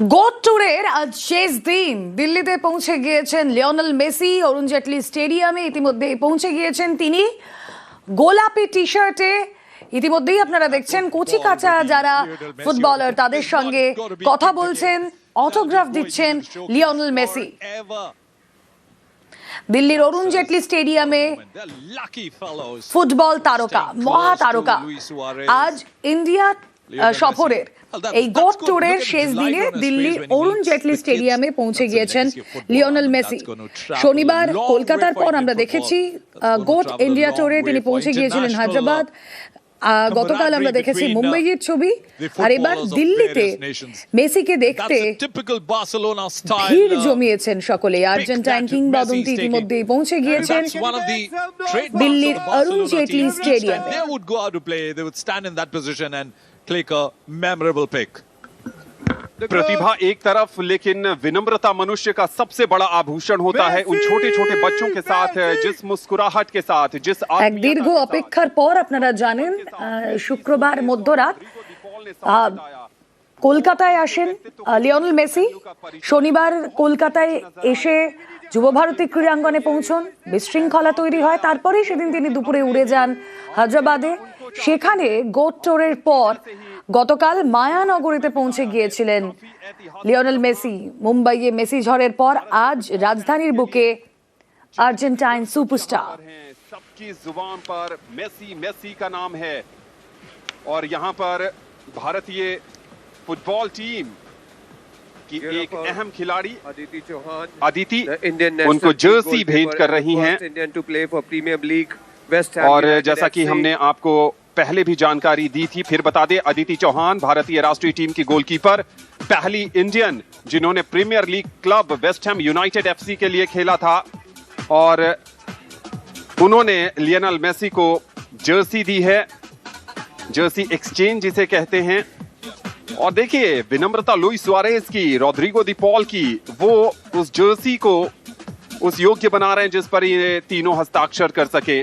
Goat ট্যুরের আজ শেষ দিন। দিল্লিতে পৌঁছে গিয়েছেন লিওনেল মেসি। অরুণ জেটলি স্টেডিয়ামে ইতিমধ্যেই পৌঁছে গিয়েছেন তিনি গোলাপি টি শার্টে। ইতিমধ্যেই আপনারা দেখছেন কচি কাঁচা যারা ফুটবলার তাদের সঙ্গে কথা বলছেন, অটোগ্রাফ দিচ্ছেন লিওনেল মেসি। দিল্লির অরুণ জেটলি স্টেডিয়ামে ফুটবল তারকা, মহা তারকা আজ ইন্ডিয়া সফরের এই গোট ট্যুরের শেষ দিনে দিল্লির অরুণ জেটলি স্টেডিয়ামে পৌঁছে গিয়েছেন লিওনেল মেসি। শনিবার কলকাতার পর আমরা দেখেছি গোট ইন্ডিয়া ট্যুরে তিনি পৌঁছে গিয়েছিলেন হায়দ্রাবাদ। গতকাল আমরা দেখেছি মুম্বাইয়ের ছবি, আর এবার দিল্লিতে মেসিকে দেখতে ভিড় জমিয়েছেন সকলে। আর্জেন্টাইন কিংবদন্তি ইতিমধ্যেই পৌঁছে গিয়েছেন দিল্লির অরুণ জেটলি স্টেডিয়ামে। प्रतिभा एक तरफ, लेकिन विनम्रता मनुष्य का सबसे बड़ा आभूषण होता है। उन छोटे छोटे बच्चों के साथ, जिस मुस्कुराहट के साथ, जिस এক দীর্ঘ অপেক্ষার পর আপনারা জানেন শুক্রবার মধ্যরাত কলকাতায় আসেন লিওনেল মেসি। শনিবার কলকাতায় এসে যুবভারতী ক্রীড়াঙ্গনে পৌঁছন, বিশৃঙ্খলা তৈরি হয়। তারপরেই সেদিন তিনি দুপুরে উড়ে যান হায়দ্রাবাদে। সেখানে গোট ট্যুরের পর গতকাল মায়ানগরীতে পৌঁছে গিয়েছিলেন লিওনেল মেসি। মুম্বাইয়ে মেসি ঝড়ের পর আজ রাজধানীর বুকে আর্জেন্টাইন সুপারস্টার। सबकी जुबान पर मेसी मेसी का नाम है, और यहाँ पर भारतीय फुटबॉल टीम की एक अहम खिलाड़ी अदिति उनको जर्सी भेंट कर रही हैं। और जैसा कि हमने आपको पहले भी जानकारी दी थी, फिर बता दें, अदिति चौहान भारतीय राष्ट्रीय टीम की गोलकीपर, पहली इंडियन जिन्होंने premier league club West Ham United FC के लिए खेला था, और उन्होंने लियोनेल मेसी को जर्सी दी है, जर्सी एक्सचेंज जिसे कहते हैं। और देखिए विनम्रता लुइस सुआरेज की, रोड्रिगो दी पॉल की, वो उस जर्सी को उस योग्य बना रहे हैं जिस पर ये तीनों हस्ताक्षर कर सके।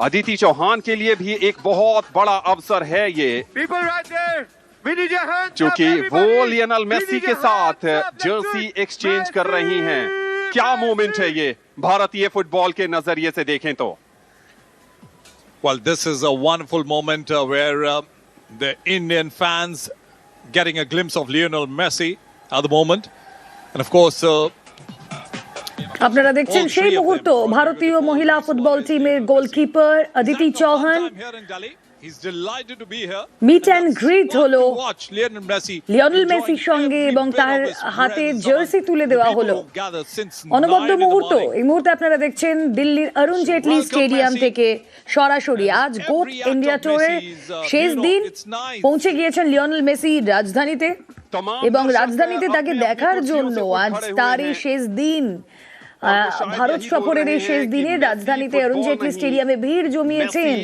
अदिति चौहान के लिए भी एक बहुत बड़ा अवसर है ये, क्योंकि वो लियोनेल मेसी के साथ जर्सी एक्सचेंज कर रही हैं। क्या मोमेंट है ये भारतीय फुटबॉल के नजरिए से देखें तो? Well, this is a wonderful moment where the Indian fans getting a glimpse of Lionel Messi at the moment, and of course আপনারা দেখছেন সেই মুহূর্ত ভারতীয় মহিলা ফুটবল টিমের goalkeeper Aditi Chauhan meet and greet হলো লিওনেল মেসির সঙ্গে এবং তার হাতে জার্সি তুলে দেওয়া হলো। অনবদ্য মুহূর্ত। এই মুহূর্তে আপনারা দেখছেন দিল্লির অরুণ জেটলি স্টেডিয়াম থেকে সরাসরি আজ গোট ইন্ডিয়া ট্যুরের শেষ দিন পৌঁছে গিয়েছেন লিওনেল মেসি রাজধানীতে, এবং রাজধানীতে তাকে দেখার জন্য আজ তারই শেষ দিন। ভারত সফরের এই শেষ দিনে রাজধানীতে অরুণ জেটলি স্টেডিয়ামে ভিড় জমিয়েছেন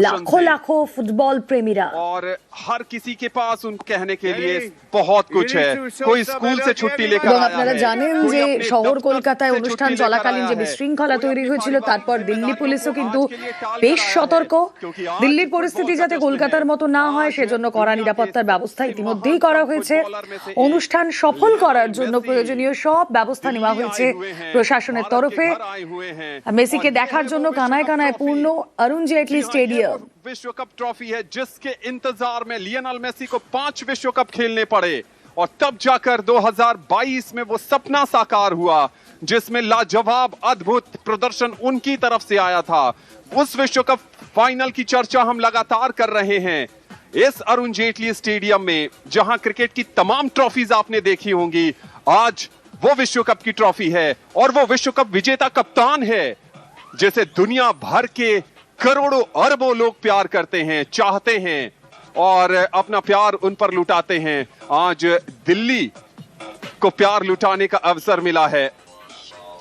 লাখো লাখো ফুটবল প্রেমীরা। और हर किसी के पास उनको कहने के लिए बहुत कुछ है। कोई स्कूल से छुट्टी लेकर এবং আপনারা জানেন যে শহর কলকাতায় অনুষ্ঠান চলাকালীন যে বিশৃঙ্খলা তৈরি হয়েছিল, তারপর দিল্লি পুলিশও কিন্তু বেশ সতর্ক। দিল্লির পরিস্থিতি যাতে কলকাতার মতো না হয় সেজন্য কড়া নিরাপত্তার ব্যবস্থা ইতিমধ্যেই করা হয়েছে। অনুষ্ঠান সফল করার জন্য প্রয়োজনীয় সব ব্যবস্থা নেওয়া হয়েছে প্রশাসনের তরফে। মেসিকে দেখার জন্য কানায় কানায় পূর্ণ অরুণ জেটলি স্টেডিয়াম। विश्व कप ट्रॉफी है जिसके इंतजार में लियोनेल मेसी को 5 विश्व कप खेलने पड़े, और तब जाकर 2022 में वो सपना साकार हुआ जिसमें लाजवाब अद्भुत प्रदर्शन उनकी तरफ से आया था। उस विश्व कप फाइनल की चर्चा हम लगातार कर रहे हैं इस अरुण जेटली स्टेडियम में, जहां क्रिकेट की तमाम ट्रॉफीज आपने देखी होंगी। आज वो विश्व कप की ट्रॉफी है, और वो विश्व कप विजेता कप्तान है जिसे दुनिया भर के करोड़ों अरबों लोग प्यार करते हैं, चाहते हैं, और अपना प्यार उन पर लुटाते हैं। आज दिल्ली को प्यार लुटाने का अवसर मिला है।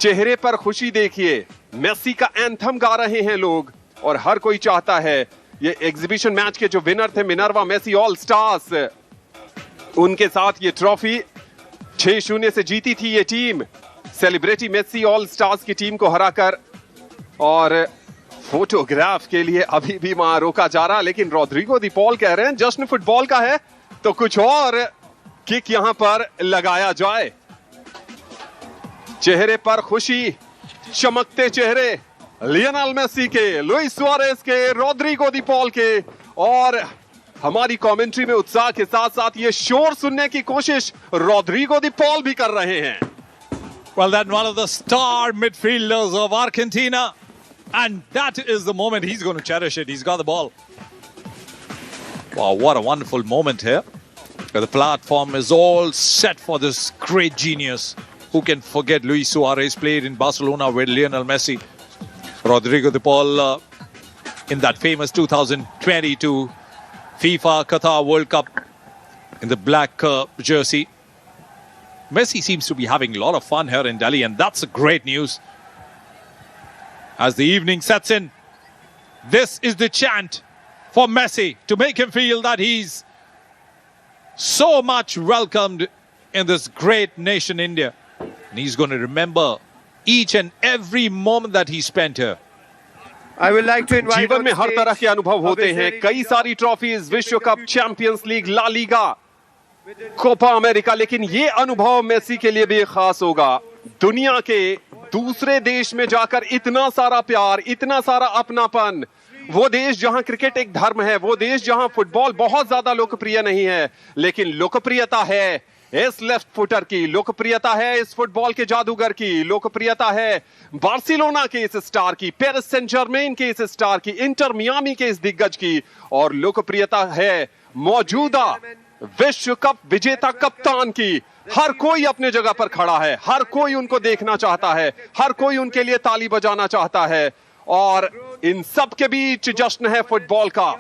चेहरे पर खुशी देखिए, मेसी का एंथम गा रहे हैं लोग, और हर कोई चाहता है ये एग्जीबिशन मैच के जो विनर थे मिनर्वा मेसी ऑल स्टार्स, उनके साथ ये ट्रॉफी 6-0 से जीती थी ये team, celebrity Messi all stars की टीम को हराकर। और फोटोग्राफ के लिए अभी भी वहां रोका जा रहा, लेकिन रोड्रिगो दी पॉल कह रहे हैं जश्न फुटबॉल का है तो कुछ और किक यहां पर लगाया जाए। चेहरे पर खुशी, चमकते चेहरे लियोनेल मेसी के, लुइस सुआरेज के, रॉड्रिगो दी पॉल के, और हमारी कमेंट्री में उत्साह के साथ साथ ये शोर सुनने की कोशिश रॉड्रिगो दी पॉल भी कर रहे हैं। Well, then one of the star midfielders of Argentina, and that is the moment he's going to cherish it. He's got the ball. Wow, what a wonderful moment here. The platform is all set for this great genius. Who can forget Luis Suarez played in Barcelona with Lionel Messi. Rodrigo de Paul in that famous 2022 FIFA Qatar World Cup in the black jersey. Messi seems to be having a lot of fun here in Delhi, and that's a great news. As the evening sets in, this is the chant for Messi to make him feel that he's so much welcomed in this great nation, India. And he's going to remember each and every moment that he spent here. I would like to invite जीवन में हर तरह के अनुभव होते हैं। कई सारी trophies, विश्व cup, champions league, La Liga, Copa America, लेकिन ये अनुभव मेसी के लिए भी खास होगा। दुनिया के दूसरे देश में जाकर इतना सारा प्यार, इतना सारा अपनापन, वो देश जहां क्रिकेट एक धर्म है, वो देश जहां फुटबॉल बहुत ज्यादा लोकप्रिय नहीं है, लेकिन लोकप्रियता है इस लेफ्ट फुटर की, लोकप्रियता है इस फुटबॉल के जादूगर की, लोकप्रियता है बार्सिलोना के इस स्टार की, पेरिस सेंट जर्मेन के इस स्टार की, इंटर मियामी के इस दिग्गज की, और लोकप्रियता है मौजूदा विश्व कप विजेता कप्तान की। हर कोई अपने जगह पर खड़ा है, हर कोई उनको देखना चाहता है, हर कोई उनके लिए ताली बजाना चाहता है, और इन सब के बीच जश्न है फुटबॉल का।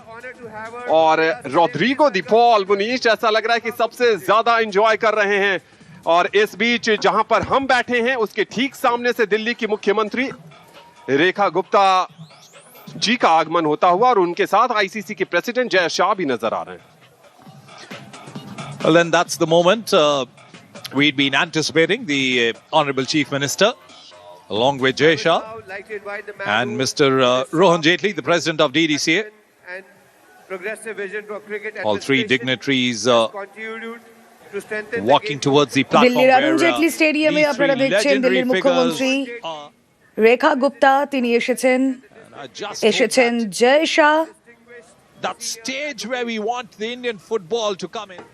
और रॉड्रिगो दी पॉल, मुनीश, ऐसा लग रहा है कि सबसे ज्यादा एंजॉय कर रहे हैं। और इस बीच जहां पर हम बैठे हैं उसके ठीक सामने से दिल्ली की मुख्यमंत्री रेखा गुप्ता जी का आगमन होता हुआ, और उनके साथ आईसीसी के प्रेसिडेंट जय शाह भी नजर आ रहे हैं। Well, then that's the moment we'd been anticipating. The Honorable Chief Minister, along with Jay Shah and Mr. Rohan Jaitley, the President of DDCA. All three dignitaries walking towards the platform দিল্লির where Arun Jaitley স্টেডিয়ামে these আপনারা three দেখছেন legendary দিল্লির মুখ্যমন্ত্রী figures are রেখা গুপ্তা, তিনি এসেছেন just Joy Shah. that stage where we want the Indian football to come in.